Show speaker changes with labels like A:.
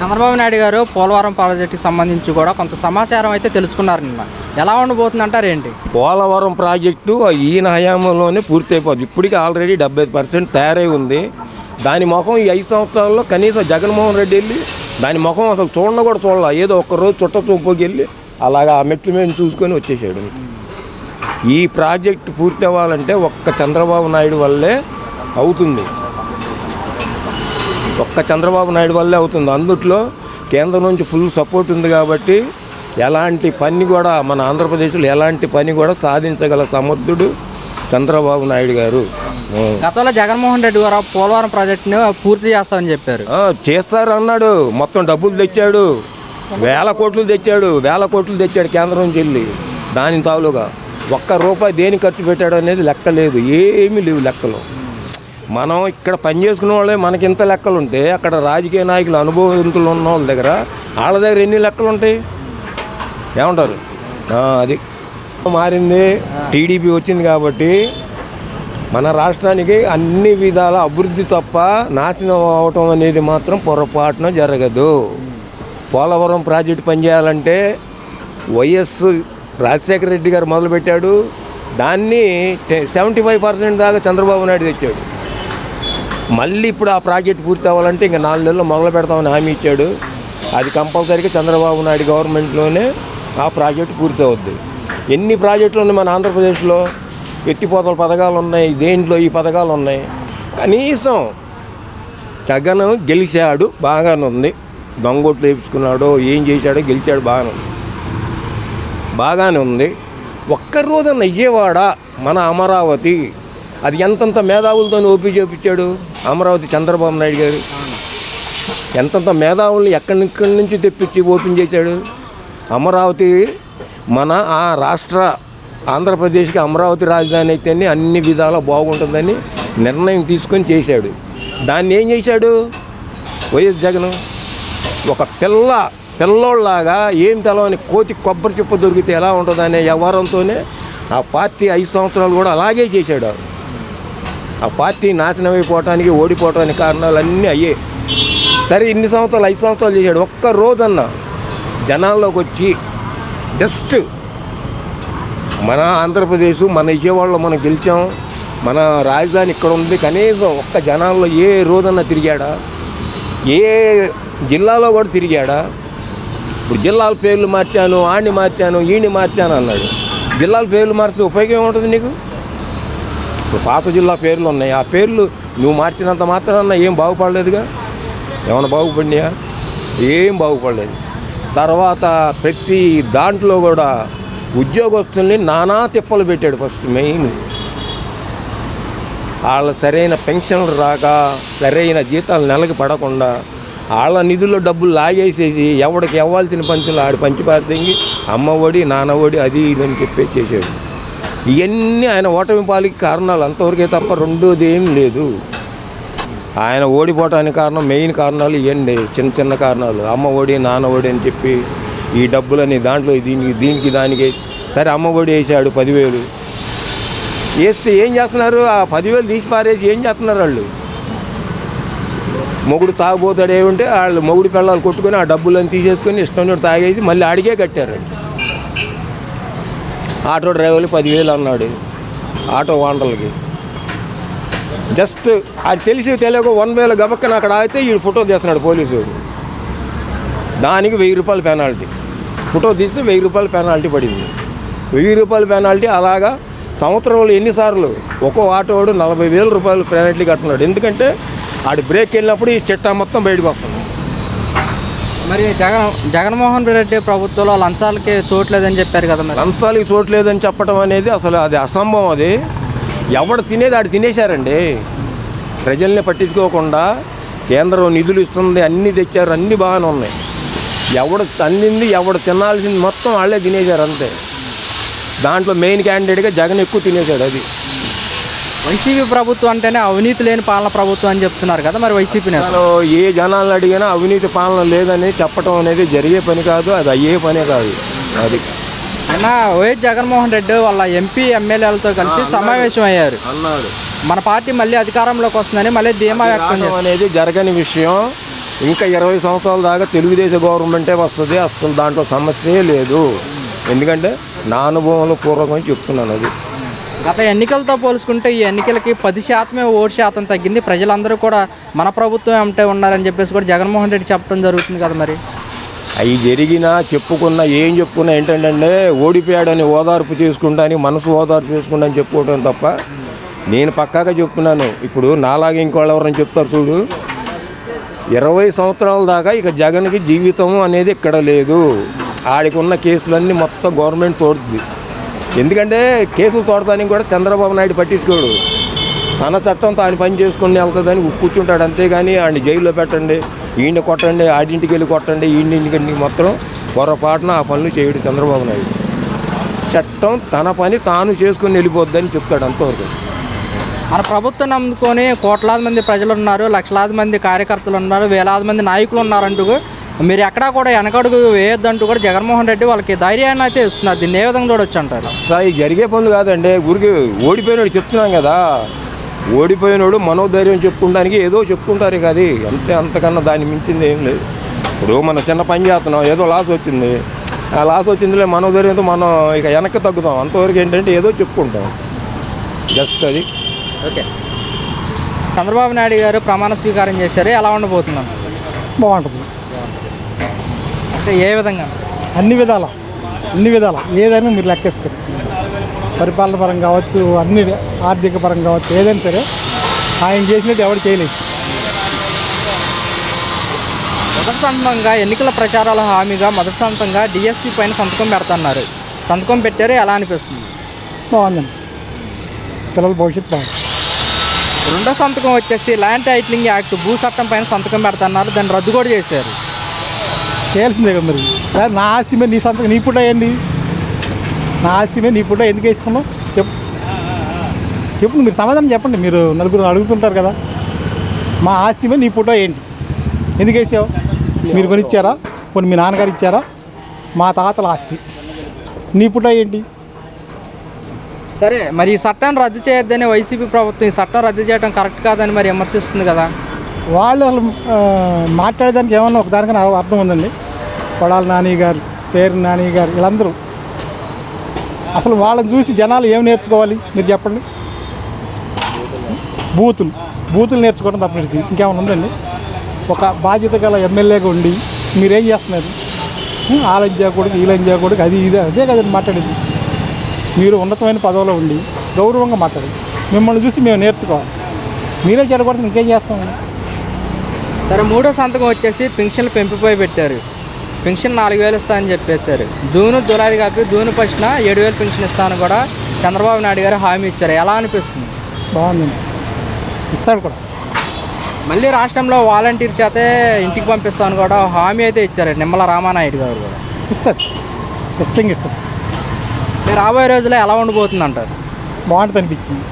A: చంద్రబాబు నాయుడు గారు పోలవరం ప్రాజెక్టుకి సంబంధించి కూడా కొంత సమాచారం అయితే తెలుసుకున్నారు నిన్న. ఎలా ఉండబోతుంది అంటారు ఏంటి?
B: పోలవరం ప్రాజెక్టు ఈయన హయాంలోనే పూర్తయిపోతుంది. ఇప్పటికీ ఆల్రెడీ 75% తయారై ఉంది. దాని ముఖం ఈ 5 సంవత్సరాల్లో కనీసం జగన్మోహన్ రెడ్డి వెళ్ళి దాని ముఖం అసలు కూడా చూడాల. ఏదో ఒక్కరోజు చుట్ట చూపుకి వెళ్ళి అలాగా ఆ మెట్లు మీద చూసుకొని వచ్చేసాడు. ఈ ప్రాజెక్టు పూర్తి అవ్వాలంటే ఒక్క చంద్రబాబు నాయుడు వల్లే అవుతుంది. ఒక్క చంద్రబాబు నాయుడు వల్లే అవుతుంది. అందుట్లో కేంద్రం నుంచి ఫుల్ సపోర్ట్ ఉంది కాబట్టి ఎలాంటి పని కూడా మన ఆంధ్రప్రదేశ్లో ఎలాంటి పని కూడా సాధించగల సమర్థుడు చంద్రబాబు నాయుడు గారు.
A: గతంలో జగన్మోహన్ రెడ్డి గారు పోలవరం ప్రాజెక్టుని పూర్తి చేస్తామని చెప్పారు.
B: చేస్తారు అన్నాడు. మొత్తం డబ్బులు తెచ్చాడు, వేల కోట్లు తెచ్చాడు కేంద్రం నుంచి వెళ్ళి. దాని తాలూగా ఒక్క రూపాయి దేని ఖర్చు పెట్టాడు అనేది లెక్క లేదు. ఏమీ లేవు లెక్కలు. మనం ఇక్కడ పని చేసుకునే వాళ్ళే మనకి ఇంత లెక్కలు ఉంటే అక్కడ రాజకీయ నాయకులు అనుభవవంతులు ఉన్న వాళ్ళ దగ్గర వాళ్ళ దగ్గర ఎన్ని లెక్కలు ఉంటాయి ఏమంటారు? అది మారింది. టీడీపీ వచ్చింది కాబట్టి మన రాష్ట్రానికి అన్ని విధాల అభివృద్ధి తప్ప నాశనం అవటం అనేది మాత్రం పొరపాటున జరగదు. పోలవరం ప్రాజెక్టు పనిచేయాలంటే వైఎస్ రాజశేఖర రెడ్డి గారు మొదలుపెట్టాడు. దాన్ని 75% దాకా చంద్రబాబు నాయుడు తెచ్చాడు. మళ్ళీ ఇప్పుడు ఆ ప్రాజెక్టు పూర్తి అవ్వాలంటే ఇంకా 4 నెలల్లో మొదలు పెడతామని హామీ ఇచ్చాడు. అది కంపల్సరీగా చంద్రబాబు నాయుడు గవర్నమెంట్లోనే ఆ ప్రాజెక్టు పూర్తి అవుద్ది. ఎన్ని ప్రాజెక్టులు ఉన్నాయి మన ఆంధ్రప్రదేశ్లో? ఎత్తిపోతల పథకాలు ఉన్నాయి, దేంట్లో ఈ పథకాలు ఉన్నాయి. కనీసం జగన్ గెలిచాడు, బాగానే ఉంది. దొంగోట్లు వేపించుకున్నాడో ఏం చేశాడో గెలిచాడు, బాగానే ఉంది. ఒక్కరోజున విజయవాడ మన అమరావతి అది ఎంతంత మేధావులతో ఓపీ చేపించాడు అమరావతి చంద్రబాబు నాయుడు గారు. ఎంతంత మేధావుల్ని ఎక్కడి నుంచి తెప్పించి ఓపెన్ చేశాడు. అమరావతి మన ఆ రాష్ట్ర ఆంధ్రప్రదేశ్కి అమరావతి రాజధాని అయితేనే అన్ని విధాలా బాగుంటుందని నిర్ణయం తీసుకొని చేశాడు. దాన్ని ఏం చేశాడు వైఎస్ జగన్? ఒక పిల్లోళ్ళలాగా ఏం తెలవని కోతి కొబ్బరి చెప్ప దొరికితే ఎలా ఉంటుందనే వ్యవహారంతోనే ఆ పార్టీ 5 సంవత్సరాలు కూడా అలాగే చేశాడు. ఆ పార్టీ నాశనం అయిపోవటానికి ఓడిపోవటానికి కారణాలు అన్నీ అయ్యే. సరే ఇన్ని సంవత్సరాలు 5 సంవత్సరాలు చేశాడు. ఒక్క రోజన్నా జనాల్లోకి వచ్చి జస్ట్ మన ఆంధ్రప్రదేశ్ మన విజయవాడలో మనం గెలిచాం, మన రాజధాని ఇక్కడ ఉంది, కనీసం ఒక్క జనాల్లో ఏ రోజన్నా తిరిగాడా? ఏ జిల్లాలో కూడా తిరిగాడా? ఇప్పుడు జిల్లాల పేర్లు మార్చాను, ఆడిని మార్చాను, ఈయన్ని మార్చాను అన్నాడు. జిల్లాల పేర్లు మార్చితే ఉపయోగం ఏముంటుంది నీకు? ఇప్పుడు పాత జిల్లా పేర్లు ఉన్నాయి, ఆ పేర్లు నువ్వు మార్చినంత మాత్రాన ఏం బాగుపడలేదుగా. ఏమైనా బాగుపడినాయా? ఏం బాగుపడలేదు. తర్వాత ప్రతి దాంట్లో కూడా ఉద్యోగస్తుల్ని నానా తిప్పలు పెట్టాడు. ఫస్ట్ మెయిన్ వాళ్ళ సరైన పెన్షన్లు రాక, సరైన జీతాలు నెలకి పడకుండా వాళ్ళ నిధుల్లో డబ్బులు లాగేసేసి ఎవడికి ఇవ్వాల్సిన పంచులు ఆడి పంచిపార్తింగి అమ్మఒడి నాన్నఒడి అది ఇదని చెప్పేసి చేశాడు. ఇవన్నీ ఆయన ఓటమి పాలికి కారణాలు అంతవరకే తప్ప రెండోది ఏం లేదు. ఆయన ఓడిపోవటానికి కారణం మెయిన్ కారణాలు ఇవన్నీ చిన్న చిన్న కారణాలు. అమ్మఒడి నాన్నఒడి అని చెప్పి ఈ డబ్బులని దాంట్లో దీనికి దానికి సరే అమ్మఒడి వేసాడు 10,000 వేస్తే ఏం చేస్తున్నారు? ఆ 10,000 తీసి పారేసి ఏం చేస్తున్నారు వాళ్ళు? మొగుడు తాగుపోతాడు ఏమంటే వాళ్ళు మొగుడు పిల్లలు కొట్టుకొని ఆ డబ్బులను తీసేసుకొని ఇష్టం తాగేసి మళ్ళీ అడిగే కట్టారు. ఆటో డ్రైవర్లు 10,000 అన్నాడు ఆటో ఓనర్లకి. జస్ట్ అది తెలియక 1,000 గబక్కన అక్కడ ఆగితే ఈ ఫోటో తీస్తున్నాడు పోలీసు. దానికి 1,000 రూపాయలు పెనాల్టీ. ఫోటో తీస్తే 1,000 రూపాయలు పెనాల్టీ పడింది. 1,000 రూపాయల పెనాల్టీ అలాగా సంవత్సరంలో ఎన్నిసార్లు ఒక్కో ఆటోడు 40,000 రూపాయలు పెనాల్టీ కడుతున్నాడు. ఎందుకంటే ఆడు బ్రేక్ వెళ్ళినప్పుడు ఈ చిట్టా మొత్తం బయటకు వస్తుంది.
A: మరి జగన్మోహన్ రెడ్డి ప్రభుత్వంలో లంచాలకి చోట్లేదని చెప్పారు కదా. మరి
B: లంచాలకి చోట్లేదని చెప్పడం అనేది అసలు అది అసంభవం. అది ఎవడు తినేది ఆడు తినేశారండి. ప్రజల్ని పట్టించుకోకుండా కేంద్రం నిధులు ఇస్తుంది, అన్నీ తెచ్చారు, అన్నీ బాగానే ఉన్నాయి. ఎవడు అందింది ఎవడు తినాల్సింది మొత్తం వాళ్ళే తినేశారు అంతే. దాంట్లో మెయిన్ క్యాండిడేట్గా జగన్ ఎక్కువ తినేశాడు. అది
A: వైసీపీ ప్రభుత్వం అంటేనే అవినీతి లేని పాలన ప్రభుత్వం అని చెప్తున్నారు కదా. మరి వైసీపీ నేతలు
B: ఏ జనాలను అడిగినా అవినీతి పాలన లేదని చెప్పడం అనేది జరిగే పని కాదు, అది అయ్యే పనే కాదు. అది
A: అయినా వైఎస్ జగన్మోహన్ రెడ్డి వాళ్ళ ఎంపీ ఎమ్మెల్యేలతో కలిసి సమావేశం అయ్యారు
B: అన్నాడు.
A: మన పార్టీ మళ్ళీ అధికారంలోకి వస్తుందని మళ్ళీ ధీమా వ్యక్తం
B: అనేది జరగని విషయం. ఇంకా 20 సంవత్సరాల దాకా తెలుగుదేశం గవర్నమెంటే వస్తుంది, అసలు దాంట్లో సమస్యే లేదు. ఎందుకంటే నా అనుభవంలో పూర్వకం చెప్తున్నాను. అది
A: గత ఎన్నికలతో పోల్చుకుంటే ఈ ఎన్నికలకి 10% ఓటు శాతం తగ్గింది. ప్రజలందరూ కూడా మన ప్రభుత్వం అంటే ఉన్నారని చెప్పేసి కూడా జగన్మోహన్ రెడ్డి చెప్పడం జరుగుతుంది కదా. మరి
B: అవి జరిగినా చెప్పుకున్నా ఏం చెప్పుకున్నా ఏంటంటే ఓడిపోయాడని ఓదార్పు చేసుకుంటాని మనసు ఓదార్పు చేసుకుంటాని చెప్పుకోవడం తప్ప నేను పక్కాగా చెప్తున్నాను. ఇప్పుడు నాలాగే ఇంకోళ్ళు ఎవరని చెప్తారు చూడు, 20 సంవత్సరాల దాకా ఇక జగన్కి జీవితం అనేది ఇక్కడ లేదు. ఆడికి ఉన్న కేసులన్నీ మొత్తం గవర్నమెంట్ తోడుతుంది. ఎందుకంటే కేసులు తోడతానికి కూడా చంద్రబాబు నాయుడు పట్టించుకోడు. తన చట్టం తాను పని చేసుకుని వెళ్తుందని కూర్చుంటాడు. అంతేగాని ఆడిని జైల్లో పెట్టండి, ఈయన కొట్టండి, ఆడింటికి వెళ్ళి కొట్టండి, ఈయనకి మొత్తం పొరపాటున ఆ పనులు చేయడు చంద్రబాబు నాయుడు. చట్టం తన పని తాను చేసుకుని వెళ్ళిపోద్దని చెప్తాడు అంతవరకు.
A: మన ప్రభుత్వం నమ్ముకొని కోట్లాది మంది ప్రజలు ఉన్నారు, లక్షలాది మంది కార్యకర్తలు ఉన్నారు, వేలాది మంది నాయకులు ఉన్నారంటూ మీరు ఎక్కడా కూడా వెనకడుగు వేయొద్దంటూ కూడా జగన్మోహన్ రెడ్డి వాళ్ళకి ధైర్యాన్ని అయితే ఇస్తున్నారు. దీన్ని ఏ విధంగా చూడొచ్చు అంటారు?
B: సార్ ఈ జరిగే పనులు కాదండి. ఊరికి ఓడిపోయినాడు చెప్తున్నాం కదా, ఓడిపోయినాడు మనోధైర్యం చెప్పుకోవడానికి ఏదో చెప్పుకుంటారు. ఇక అది అంతే, అంతకన్నా దాన్ని మించింది ఏం లేదు. ఇప్పుడు మనం చిన్న పని చేస్తున్నాం, ఏదో లాస్ వచ్చింది, ఆ లాస్ వచ్చిందిలే మనోధైర్యంతో మనం ఇక వెనక్కి తగ్గుతాం. అంతవరకు ఏంటంటే ఏదో చెప్పుకుంటాం, జస్ట్ అది.
A: ఓకే. చంద్రబాబు నాయుడు గారు ప్రమాణ స్వీకారం చేశారు, ఎలా ఉండబోతున్నాం?
C: బాగుంటుంది.
A: అంటే ఏ విధంగా?
C: అన్ని విధాల ఏదైనా మీరు లెక్కేసుకోండి. పరిపాలన పరంగా కావచ్చు, అన్ని ఆర్థిక పరంగా కావచ్చు, ఏదైనా సరే ఆయన చేసినట్టు ఎవరు చేయలేదు.
A: మొదటిసంతంగా ఎన్నికల ప్రచారాల హామీగా మొదటిసంతంగా డిఎస్సి పైన సంతకం పెడుతున్నారు. సంతకం పెట్టారు, ఎలా అనిపిస్తుంది?
C: బాగుందండి, పిల్లల భవిష్యత్తు బాగుంది.
A: రెండో సంతకం వచ్చేసి ల్యాండ్ టైటిలింగ్ యాక్ట్ భూ చట్టం పైన సంతకం పెడుతున్నారు, దాన్ని రద్దు కూడా చేశారు.
C: చేయాల్సిందే కదా మరి. నా ఆస్తి మీద నీ సంతకం, నీ పుట్ట వేయండి. నా ఆస్తి మీద నీ పుట్ట ఎందుకు వేసుకున్నావు చెప్పు మీరు సమాధానం చెప్పండి. మీరు నలుగురు అడుగుతుంటారు కదా, మా ఆస్తి మీద నీ పుట్ట ఏంటి, ఎందుకు వేసావు? మీరు కొనిచ్చారా? కొన్ని మీ నాన్నగారు ఇచ్చారా? మా తాతల ఆస్తి, నీ పుట్ట ఏంటి?
A: సరే, మరి ఈ చట్టాన్ని రద్దు చేయొద్దని వైసీపీ ప్రభుత్వం ఈ చట్టం రద్దు చేయడం కరెక్ట్ కాదని మరి విమర్శిస్తుంది కదా.
C: వాళ్ళు అసలు మాట్లాడేదానికి ఏమన్నా ఒక దానికన్నా అర్థం ఉందండి. కొడాల నాని గారు, పేరు నాని గారు, వీళ్ళందరూ అసలు వాళ్ళని చూసి జనాలు ఏం నేర్చుకోవాలి మీరు చెప్పండి? బూతులు నేర్చుకోవడం తప్పనిసి ఇంకేమైనా ఉందండి? ఒక బాధ్యత గల ఎమ్మెల్యేగా ఉండి మీరేం చేస్తున్నారు? ఆలంజాకూడదు, ఈలంజాకూడదు, అది ఇదే అదే కదండి మాట్లాడేది. మీరు ఉన్నతమైన పదవిలో ఉండి గౌరవంగా మాట్లాడండి. మిమ్మల్ని చూసి మేము నేర్చుకోవాలి. మీరే చెడగొడితే ఇంకేం చేస్తామండి?
A: సరే, మూడో సంతకం వచ్చేసి పెన్షన్లు పెంపుపై పెట్టారు. పెన్షన్ 4,000 ఇస్తా అని చెప్పేశారు. జూలై కాపీ జూన్ 1న 7,000 పెన్షన్ ఇస్తాను కూడా చంద్రబాబు నాయుడు గారు హామీ ఇచ్చారు, ఎలా అనిపిస్తుంది?
C: బాగుందండి, ఇస్తాడు కూడా.
A: మళ్ళీ రాష్ట్రంలో వాలంటీర్ చేతే ఇంటికి పంపిస్తాను కూడా హామీ అయితే ఇచ్చారు నిమ్మల రామానాయుడు గారు కూడా.
C: ఇస్తాడు.
A: రాబోయే రోజుల్లో ఎలా ఉండబోతుంది అంటారు?
C: బాగుంటుంది అనిపించింది.